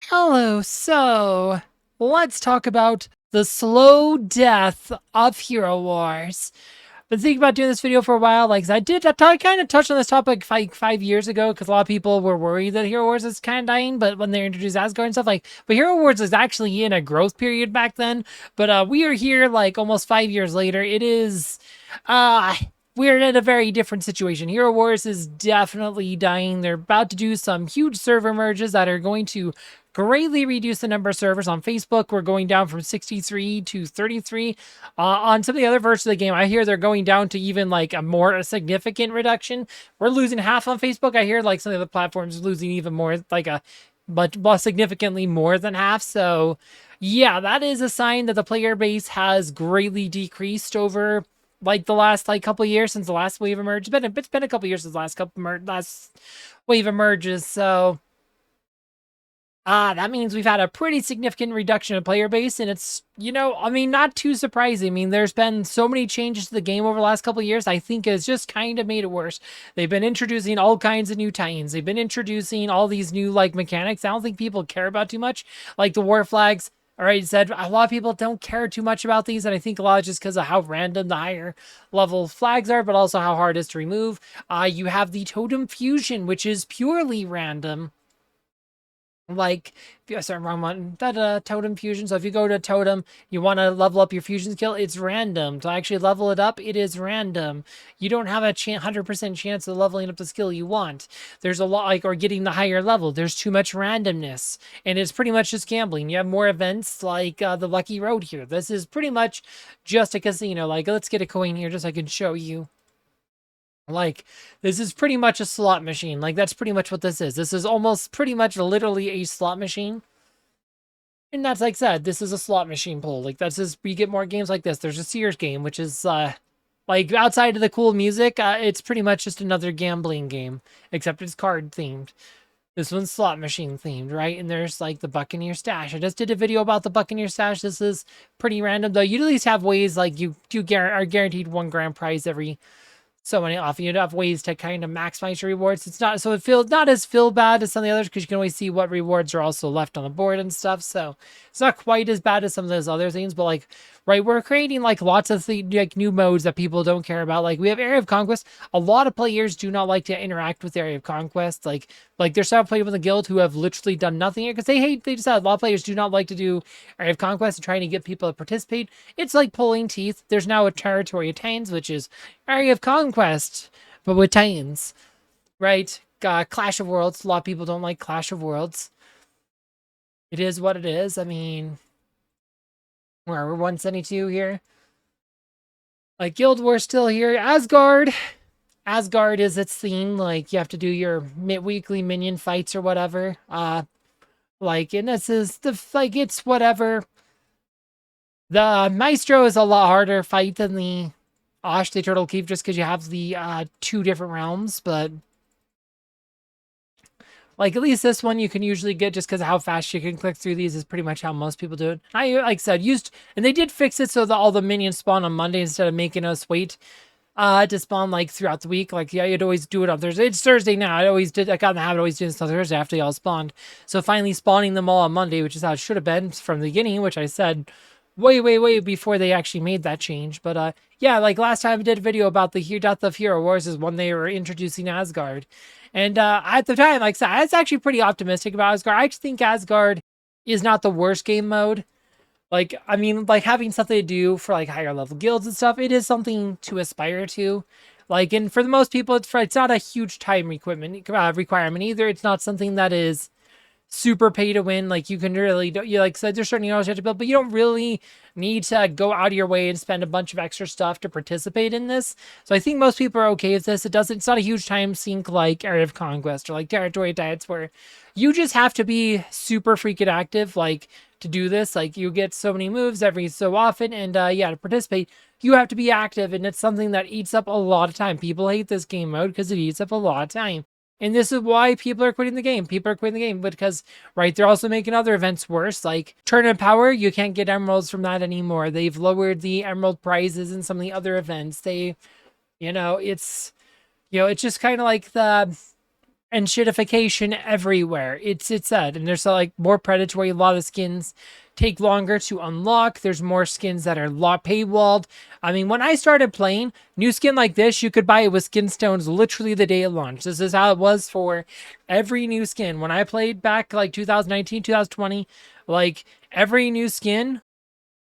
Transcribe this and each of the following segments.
Hello, so let's talk about the slow death of Hero Wars. Been thinking about doing this video for a while. I kind of touched on this topic like 5 years ago because a lot of people were worried that Hero Wars is kind of dying. But when they introduced Asgard and stuff, but Hero Wars is actually in a growth period back then. But we are here like almost 5 years later. It is, uh, we're in a very different situation. Hero Wars is definitely dying. They're about to do some huge server merges that are going to greatly reduce the number of servers on Facebook. We're going down from 63 to 33. On some of the other versions of the game, I hear they're going down to even like a significant reduction. We're losing half on Facebook. I hear like some of the platforms losing even more, like a much significantly more than half. So yeah, that is a sign that the player base has greatly decreased over like the last like couple of years since the last wave emerged. It's been a couple of years since the last wave emerges. So that means we've had a pretty significant reduction in player base, and it's, I mean, not too surprising. I mean, there's been so many changes to the game over the last couple of years. I think it's just kind of made it worse. They've been introducing all kinds of new tie-ins. They've been introducing all these new, like, mechanics I don't think people care about too much, like the war flags. All right, said a lot of people don't care too much about these, and I think a lot just because of how random the higher level flags are, but also how hard it is to remove. You have the totem fusion, which is purely random. Like, sorry, wrong one. Totem fusion. So if you go to totem, you want to level up your fusion skill, it's random. To actually level it up, it is random. You don't have a 100% chance of leveling up the skill you want. There's a lot, like, or getting the higher level. There's too much randomness, and it's pretty much just gambling. You have more events like the Lucky Road here. This is pretty much just a casino. Like, let's get a coin here just so I can show you. Like, this is pretty much a slot machine. Like, that's pretty much what this is. This is almost pretty much literally a slot machine. And that's like I said, this is a slot machine pool. Like, that's just, we get more games like this. There's a Sears game, which is, like, outside of the cool music, it's pretty much just another gambling game, except it's card themed. This one's slot machine themed, right? And there's, like, the Buccaneer Stash. I just did a video about the Buccaneer Stash. This is pretty random, though. You at least have ways, like, you are guaranteed one grand prize every so many off. You'd have ways to kind of maximize your rewards. It's not so it feels not as feel bad as some of the others because you can always see what rewards are also left on the board and stuff. So it's not quite as bad as some of those other things, but like, right, we're creating like lots of like new modes that people don't care about. Like we have Area of Conquest. A lot of players do not like to interact with Area of Conquest. Like there's some players in the guild who have literally done nothing here because they just a lot of players do not like to do Area of Conquest and trying to get people to participate. It's like pulling teeth. There's now a territory of Titans, which is Area of Conquest, but with Titans, right? Clash of Worlds. A lot of people don't like Clash of Worlds. It is what it is. I mean, we're 172 here. Like Guild Wars still here. Asgard. Asgard is its theme. Like you have to do your weekly minion fights or whatever. And this is it's whatever. The Maestro is a lot harder fight than the Osh the Turtle Keep just because you have the two different realms, but like at least this one you can usually get just because of how fast you can click through these is pretty much how most people do it. I like I said and they did fix it so that all the minions spawn on Monday instead of making us wait to spawn like throughout the week. Like, yeah, you'd always do it on Thursday. It's Thursday now. I got in the habit of always doing this on Thursday after they all spawned. So finally spawning them all on Monday, which is how it should have been from the beginning, which I said way before they actually made that change. But yeah, like last time I did a video about the death of Hero Wars is when they were introducing Asgard. And at the time, like I said, I was actually pretty optimistic about Asgard. I actually think Asgard is not the worst game mode. Like, I mean, like having something to do for like higher level guilds and stuff, it is something to aspire to. Like, and for the most people, it's not a huge time requirement either. It's not something that is super pay to win. Like you can really you like said there's certain heroes you have to build, but you don't really need to go out of your way and spend a bunch of extra stuff to participate in this. So I think most people are okay with this. It's not a huge time sink like Area of Conquest or like Territory Diets where you just have to be super freaking active like to do this. Like you get so many moves every so often, and yeah, to participate you have to be active, and it's something that eats up a lot of time. People hate this game mode because it eats up a lot of time. And this is why people are quitting the game. People are quitting the game because, right, they're also making other events worse. Like Tournament Power, you can't get emeralds from that anymore. They've lowered the emerald prizes in some of the other events. It's just kind of like and shitification everywhere. It's sad, and there's like more predatory. A lot of skins take longer to unlock. There's more skins that are paywalled. I mean, when I started playing, new skin like this, you could buy it with skin stones literally the day it launched. This is how it was for every new skin. When I played back like 2019, 2020, like every new skin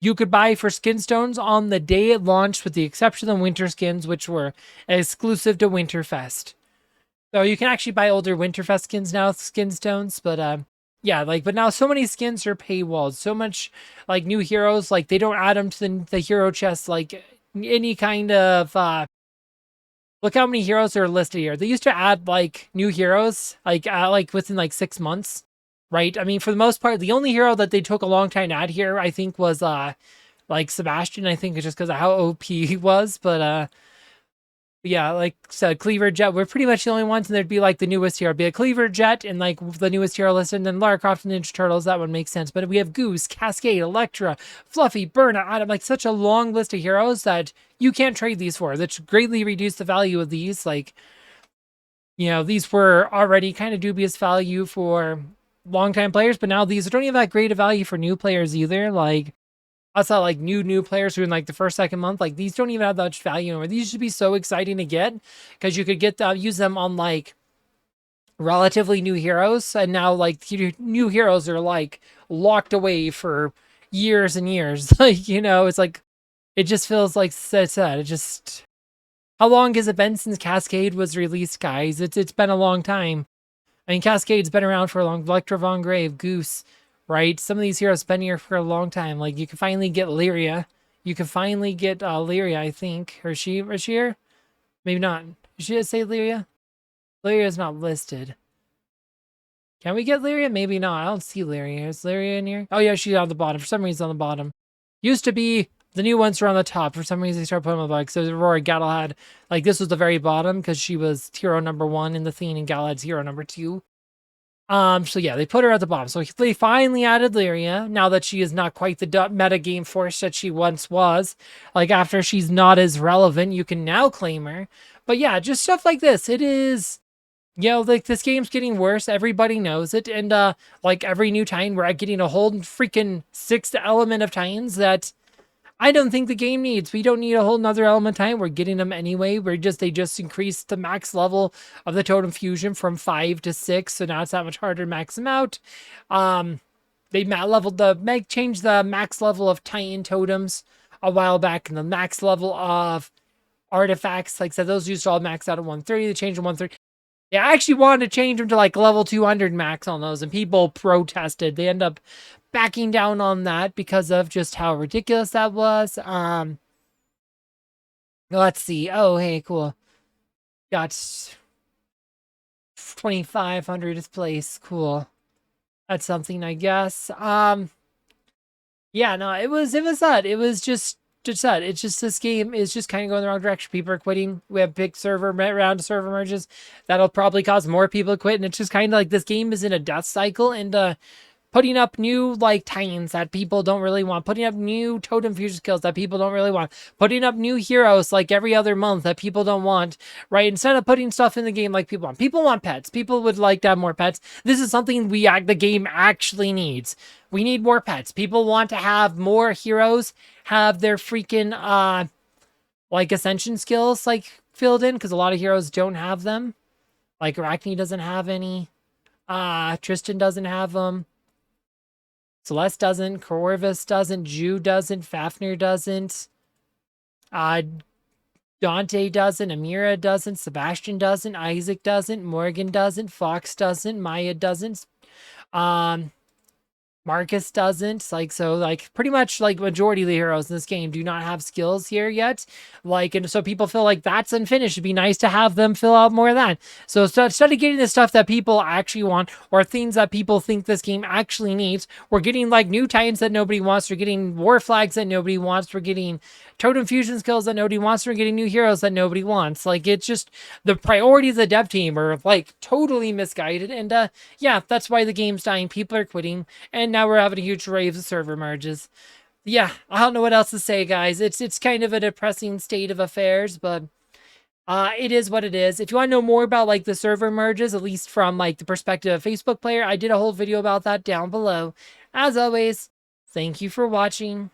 you could buy for skin stones on the day it launched, with the exception of winter skins, which were exclusive to Winterfest. So you can actually buy older Winterfest skins now, skin stones, but yeah, like, but now so many skins are paywalled. So much like new heroes, like they don't add them to the hero chest like any kind of look how many heroes are listed here. They used to add like new heroes like within like 6 months, right? I mean, for the most part, the only hero that they took a long time to add here, I think, was like Sebastian. I think it's just because of how OP he was, but yeah, like said, Cleaver Jet, we're pretty much the only ones, and there'd be like the newest hero. It'd be a Cleaver Jet and like the newest hero listed, and then Lara Croft and Ninja Turtles. That would make sense. But we have Goose, Cascade, Electra, Fluffy, Burna, Adam, like such a long list of heroes that you can't trade these for. That greatly reduce the value of these. Like, you know, these were already kind of dubious value for longtime players, but now these don't even have that great a value for new players either. Like, I saw like new players who in like the first, second month, like these don't even have that much value anymore. These should be so exciting to get because you could get use them on like relatively new heroes, and now like new heroes are like locked away for years and years. Like, you know, it's like it just feels like sad. It just, how long has it been since Cascade was released, guys? It's been a long time. I mean, Cascade's been around for a long. Electra Von Grave, Goose, right? Some of these heroes been here for a long time. Like you can finally get Lyria. You can finally get Lyria, I think. Or is she here? Maybe not. Should I say Lyria? Lyria is not listed. Can we get Lyria? Maybe not. I don't see Lyria. Is Lyria in here? Oh yeah, she's on the bottom. For some reason, on the bottom. Used to be the new ones were on the top. For some reason, they started putting them on the bottom. So Aurora Galahad, like this was the very bottom because she was hero number 1 in the theme, and Galahad's hero number 2. So yeah, they put her at the bottom. So they finally added Lyria, now that she is not quite the meta game force that she once was. Like, after she's not as relevant, you can now claim her. But yeah, just stuff like this. It is, you know, like, this game's getting worse. Everybody knows it. And, like, every new Titan, we're getting a whole freaking 6th element of Titans that I don't think the game needs. We don't need a whole nother element time. We're getting them anyway. They just increased the max level of the totem fusion from 5 to 6, so now it's that much harder to max them out. They changed the max level of Titan totems a while back, and the max level of artifacts, like I said, those used to all max out at 130. They changed to 130. Yeah, I actually wanted to change them to like level 200 max on those, and people protested. They end up backing down on that because of just how ridiculous that was. Let's see. Oh, hey, cool. Got 2,500th place. Cool. That's something, I guess. Yeah, no, it was that. It was just that. It's just, this game is just kind of going the wrong direction. People are quitting. We have big round of server merges. That'll probably cause more people to quit. And it's just kind of like this game is in a death cycle, and putting up new, like, Titans that people don't really want. Putting up new totem fusion skills that people don't really want. Putting up new heroes, like, every other month that people don't want, right? Instead of putting stuff in the game like people want. People want pets. People would like to have more pets. This is something the game actually needs. We need more pets. People want to have more heroes have their freaking, like, ascension skills, like, filled in, because a lot of heroes don't have them. Like, Arachne doesn't have any. Tristan doesn't have them. Celeste doesn't, Corvus doesn't, Ju doesn't, Fafnir doesn't, Dante doesn't, Amira doesn't, Sebastian doesn't, Isaac doesn't, Morgan doesn't, Fox doesn't, Maya doesn't, Marcus doesn't. Like, so, like, pretty much, like, majority of the heroes in this game do not have skills here yet. Like, and so people feel like that's unfinished. It'd be nice to have them fill out more of that. So instead of getting the stuff that people actually want, or things that people think this game actually needs, we're getting, like, new Titans that nobody wants. We're getting war flags that nobody wants. We're getting totem fusion skills that nobody wants. We're getting new heroes that nobody wants. Like, it's just, the priorities of the dev team are, like, totally misguided. And yeah, that's why the game's dying. People are quitting, and now we're having a huge wave of server merges. Yeah, I don't know what else to say, guys. It's kind of a depressing state of affairs, but It is what it is. If you want to know more about like the server merges, at least from like the perspective of Facebook player, I did a whole video about that down below. As always, thank you for watching.